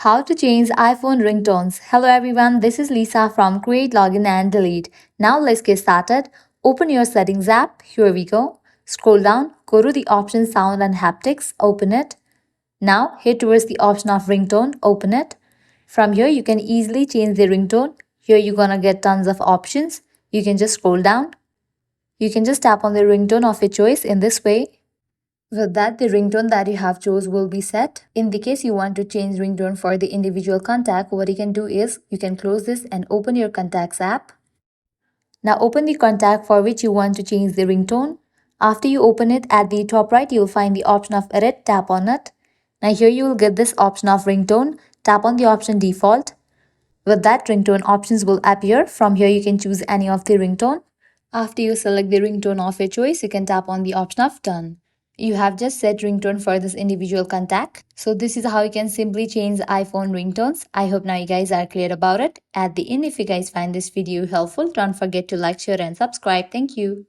How to change iPhone ringtones. Hello everyone, this is Lisa from Create, Login and Delete. Now let's get started. Open your settings app. Here we go. Scroll down, go to the option sound and haptics, open it. Now head towards the option of ringtone, open it. From here you can easily change the ringtone. Here you're gonna get tons of options. You can just scroll down. You can just tap on the ringtone of your choice in this way. With that, the ringtone that you have chose will be set. In the case you want to change ringtone for the individual contact, what you can do is you can close this and open your contacts app. Now open the contact for which you want to change the ringtone. After you open it, at the top right, you'll find the option of edit, tap on it. Now here you will get this option of ringtone, tap on the option default. With that, ringtone options will appear. From here you can choose any of the ringtone. After you select the ringtone of your choice, you can tap on the option of done. You have just set ringtone for this individual contact. So this is how you can simply change iPhone ringtones. I hope now you guys are clear about it. At the end, if you guys find this video helpful, don't forget to like, share and subscribe. Thank you.